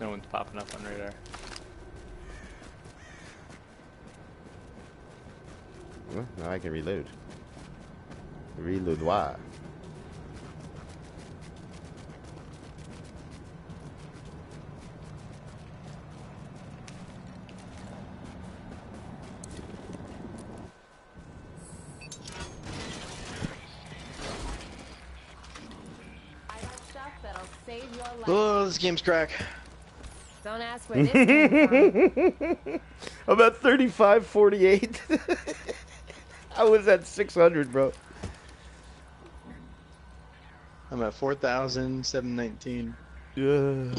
No one's popping up on radar. Well, now I can reload. Reload why? Oh, this game's crack. Don't ask where this came from. I'm at 3548. I was at 600, bro. I'm at 4,719. Yeah.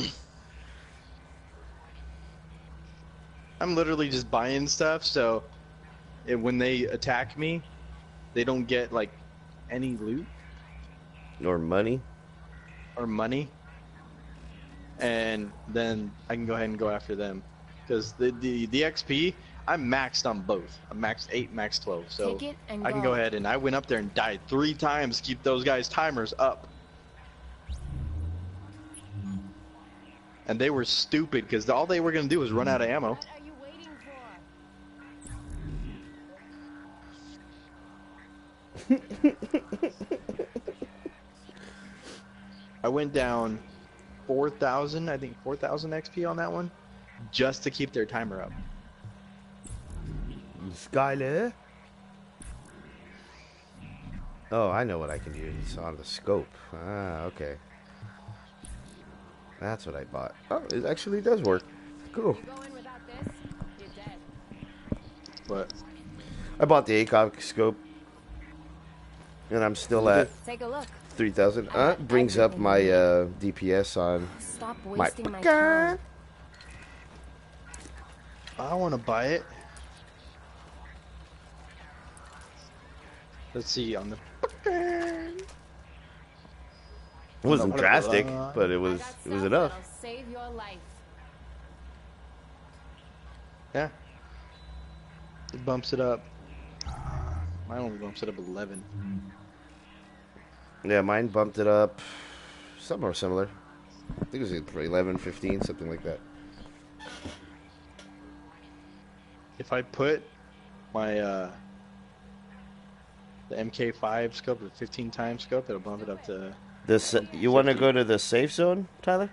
I'm literally just buying stuff, so when they attack me, they don't get like any loot Or money. or money, and then I can go ahead and go after them because the XP I'm maxed on both. I'm maxed 8, max 12, so Take it and I can go ahead and I went up there and died 3 times to keep those guys' timers up. And they were stupid because all they were gonna do was run out of ammo. What are you waiting for? I went down 4,000, I think 4,000 XP on that one, just to keep their timer up. Skyler. Oh, I know what I can use on the scope. Ah, okay. That's what I bought. Oh, it actually does work. Cool. You go in without this, you're dead. But I bought the ACOG scope, and I'm still at Take a look. 3,000. Brings up my DPS on Stop my. wasting my time. I want to buy it. Let's see on the. It wasn't drastic, but it was enough. That'll save your life. Yeah. It bumps it up. Mine only bumps it up 11. Yeah, mine bumped it up somewhere similar. I think it was 11, 15, something like that. If I put my the MK5 scope, the 15 times scope, it'll bump it up to. You want to go to the safe zone, Tyler?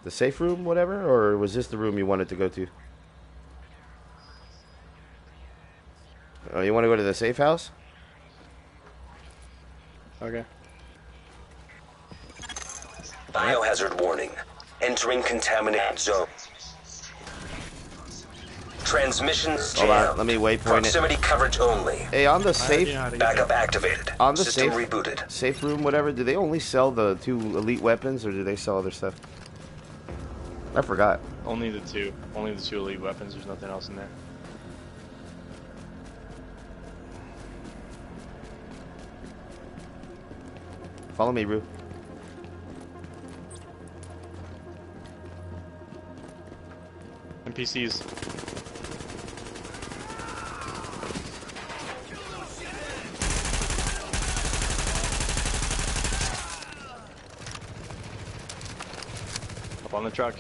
The safe room, whatever? Or was this the room you wanted to go to? Oh, you want to go to the safe house? Okay. Biohazard warning. Entering contaminated zone. Transmissions Hold jammed. on, let me waypoint Proximity coverage only. Hey, on the safe, Backup activated. on the System safe, rebooted. safe room, whatever, do they only sell the 2 elite weapons, or do they sell other stuff? I forgot. Only the 2. Only the 2 elite weapons. There's nothing else in there. Follow me, Rue. NPCs. Up on the truck.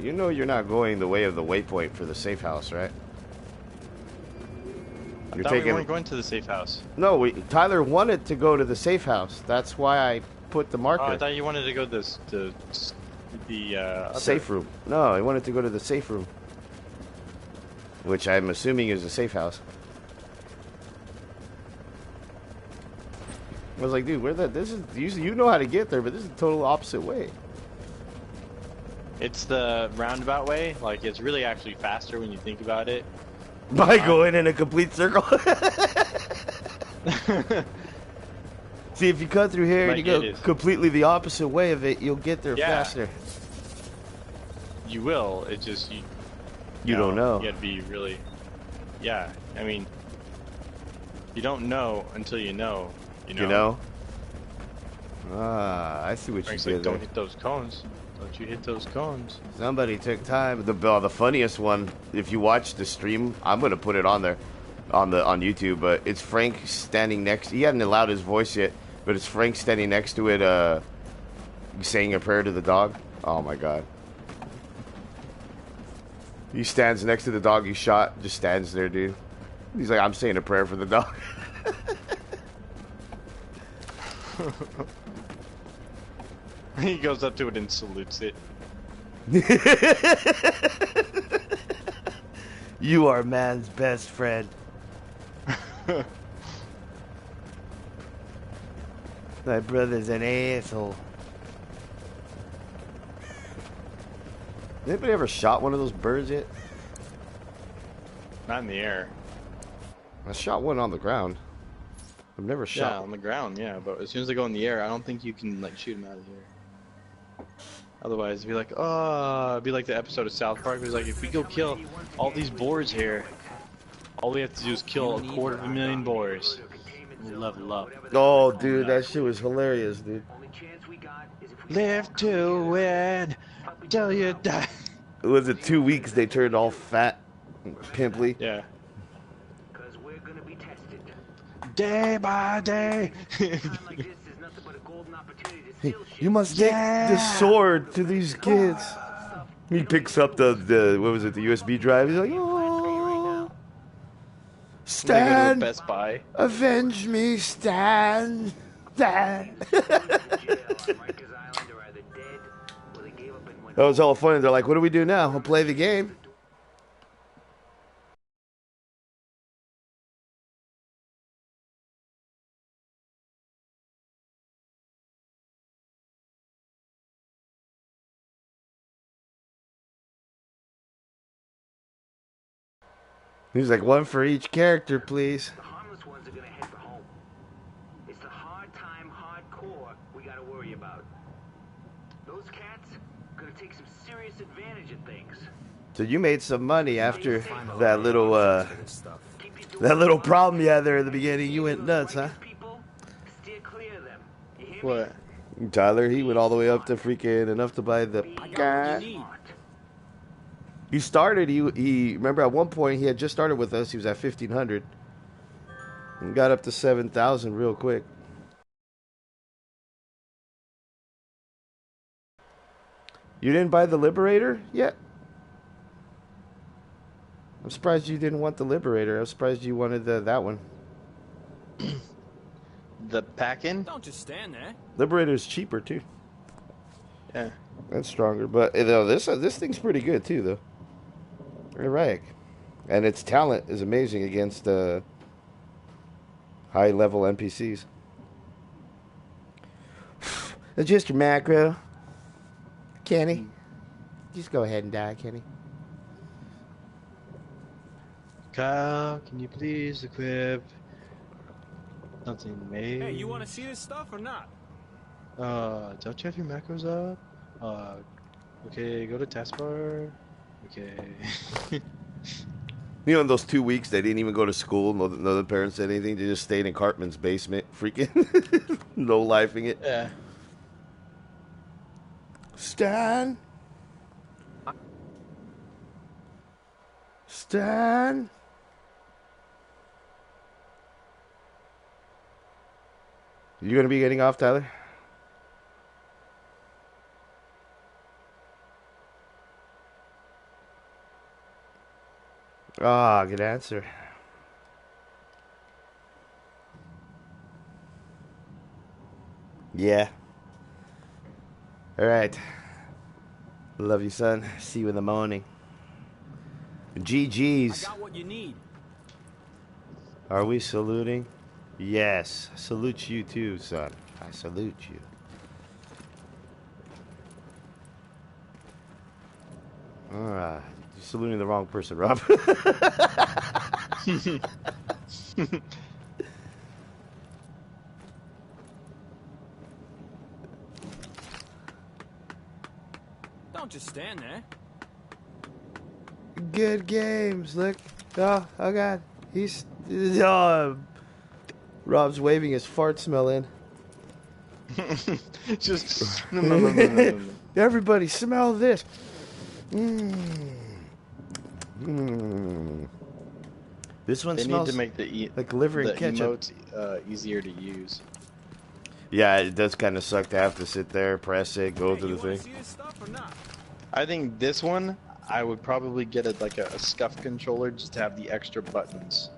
You know you're not going the way of the waypoint for the safe house, right? I thought we weren't going to the safe house. No, Tyler wanted to go to the safe house. That's why I put the marker. Oh, I thought you wanted to go to the safe room. No, I wanted to go to the safe room, which I'm assuming is a safe house. I was like, dude, this is you know how to get there, but this is the total opposite way. It's the roundabout way. Like, it's really actually faster when you think about it. By going in a complete circle. See, if you cut through here and you go completely the opposite way of it, you'll get there faster. You will. It just you don't know. You have to be really. Yeah, I mean, you don't know until you know. You know. Ah, I see what Frank's you like, did don't there. hit those cones. Don't you hit those cones. Somebody took time. The funniest one, if you watch the stream, I'm gonna put it on there, on YouTube. But it's Frank standing next. He hadn't allowed his voice yet, but it's Frank standing next to it, saying a prayer to the dog. Oh my god. He stands next to the dog he shot. Just stands there, dude. He's like, I'm saying a prayer for the dog. He goes up to it and salutes it. You are man's best friend. My brother's an asshole. Anybody ever shot one of those birds yet? Not in the air. I shot one on the ground. I've never Yeah, shot. on the ground, yeah. But as soon as they go in the air, I don't think you can like shoot them out of the air. Otherwise, it'd be like, oh, it'd be like the episode of South Park. It was like, if we go kill all these boars here, all we have to do is kill 250,000 boars. We'll level up. Oh, dude, that shit was hilarious, dude. Live to win till you die. Was it 2 weeks they turned all fat, pimply? Yeah. Day by day. You must take the sword to these kids. He picks up the what was it, the USB drive. He's like, oh, They go to Stan, Best Buy. avenge me, Stan. Stan. That was all funny. They're like, what do we do now? We'll play the game. He's like, one for each character, please. The harmless ones are gonna head for home. It's the hard time, hardcore we gotta worry about. Those cats gonna take some serious advantage of things. So you made some money after that little problem you had there at the beginning. You went nuts, huh? People, steer clear of them. You hear me? What? Tyler, he went all the way up to freaking enough to buy the. He started. He remember at one point he had just started with us. He was at 1,500 and got up to 7,000 real quick. You didn't buy the Liberator yet? I'm surprised you didn't want the Liberator. I'm surprised you wanted that one. The pack-in? Don't just stand there. Liberator's cheaper too. Yeah. That's stronger, but you know, this thing's pretty good too, though. Right, and its talent is amazing against high-level NPCs. Adjust your macro, Kenny. Just go ahead and die, Kenny. Kyle, can you please equip something made? Hey, you want to see this stuff or not? Don't you have your macros up? Okay, go to taskbar. Okay. You know, in those 2 weeks, they didn't even go to school. No, the parents said anything. They just stayed in Cartman's basement, freaking no-lifing it. Yeah. Stan? Stan? You going to be getting off, Tyler? Ah, good answer. Yeah. All right. Love you, son. See you in the morning. GG's. I got what you need. Are we saluting? Yes. Salute you too, son. I salute you. All right. You're saluting the wrong person, Rob. Don't just stand there. Good games. Look. Oh God. He's. Rob's waving his fart smell in. Just no. Everybody, smell this. This one They need smells to make the like liver and the ketchup. emotes easier to use. Yeah, it does kind of suck to have to sit there, press it, go Hey, to you the wanna thing. see this stuff or not? I think this one, I would probably get like a scuff controller just to have the extra buttons.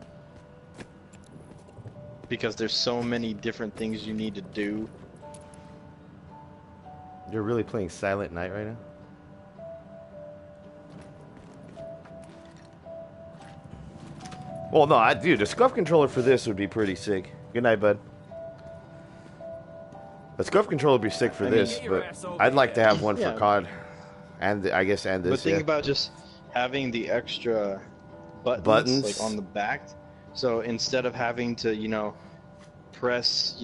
Because there's so many different things you need to do. You're really playing Silent Night right now? Well, no, dude, a scuff controller for this would be pretty sick. Good night, bud. A scuff controller would be sick for I mean, this, but I'd like to have one Yeah. for COD, and I guess and But this. think Yeah. about just having the extra Buttons? like on the back. So instead of having to, press,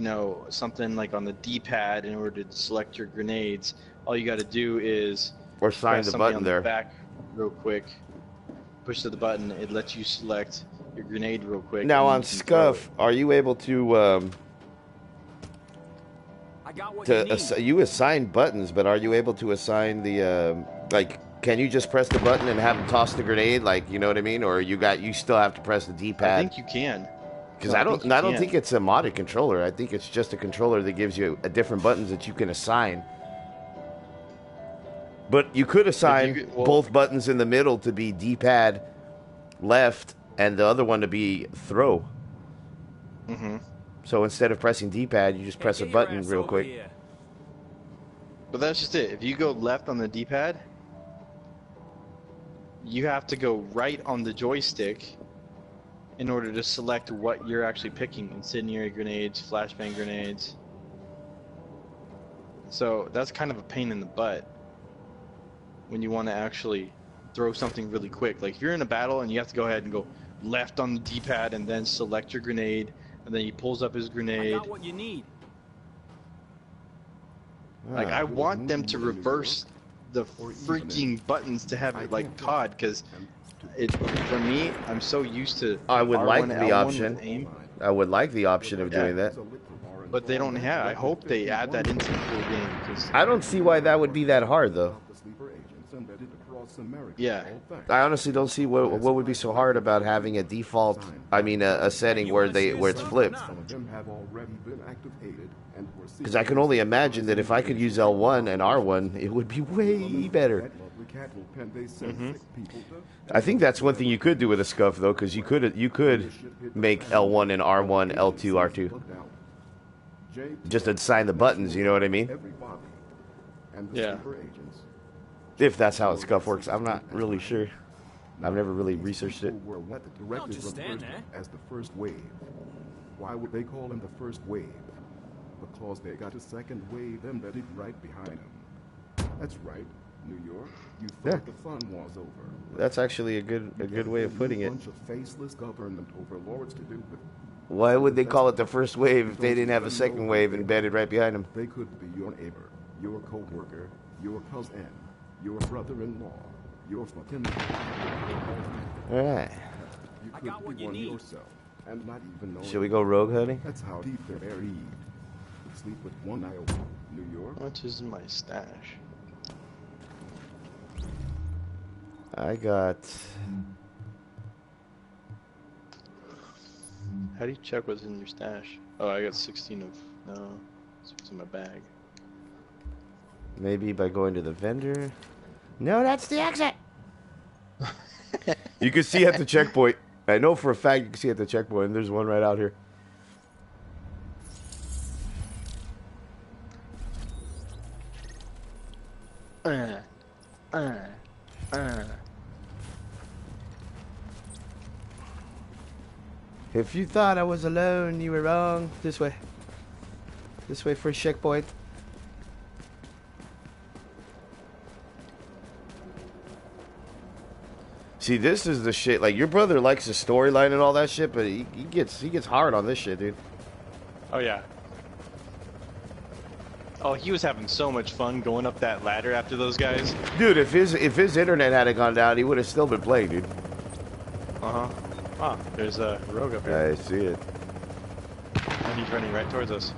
something like on the D-pad in order to select your grenades, all you got to do is Or sign press the something button on there. the back real quick. Push to the button. It lets you select your grenade real quick. Now and on you can throw Scuff, are you able to I got what you need. you assign buttons, but are you able to assign the like? Can you just press the button and have them toss the grenade? Like, you know what I mean? Or you still have to press the it. I D-pad? think you can. Because No, I don't you can. think it's a modded controller. I think it's just a controller that gives you different buttons that you can assign. But you could assign both buttons in the middle to be D-pad left and the other one to be throw. Mm-hmm. So instead of pressing D-pad, you just press a Get your button ass real over quick. here. But that's just it. If you go left on the D-pad, you have to go right on the joystick in order to select what you're actually picking. Incendiary grenades, flashbang grenades. So that's kind of a pain in the butt when you want to actually throw something really quick. Like if you're in a battle and you have to go ahead and go left on the D-pad and then select your grenade, and then he pulls up his I grenade. got what you need. Like, I want them to reverse the freaking buttons to have it like COD, because for me, I'm so used to I would R1, like the L1 option. with aim, I would like the option of doing that. but they don't have. I hope they add that into the full game, because I don't see why that would be that hard, though. yeah, I honestly don't see what would be so hard about having a default. I mean, a setting where it's flipped. Because I can only imagine that if I could use L1 and R1, it would be way better. I think that's one thing you could do with a Scuff, though, because you could make L1 and R1, L2, R2. Just assign the buttons, you know what I mean? yeah. If that's how a Scuff works, I'm not really sure. I've never really researched it. Don't just stand there. As the first wave. Why would they call him the first wave? Because they got a second wave embedded right behind him. That's right, New York. You thought the fun was over. That's actually a good way of putting it. Bunch of faceless government overlords to do with. Why would they call it the first wave if they didn't have a second wave embedded right behind them? They could be your neighbor, your co-worker, your cousin, your brother-in-law, your fucking. All right. You I could got what be you one need. yourself and not even know. Should we go rogue hunting? That's how deep they're buried. Sleep with one eye open, New York. How much is in my stash? I got. How do you check what's in your stash? Oh, I got 16 of. No, it's what's in my bag. Maybe by going to the vendor. No, that's the exit. You can see at the checkpoint. I know for a fact you can see at the checkpoint, and there's one right out here. If you thought I was alone, you were wrong. This way. This way for a checkpoint. See, this is the shit. Like, your brother likes the storyline and all that shit, but he gets hard on this shit, dude. Oh yeah. Oh, he was having so much fun going up that ladder after those guys. Dude, if his internet hadn't gone down, he would have still been playing, dude. Uh-huh. Ah, there's a rogue up here. I see it. And he's running right towards us.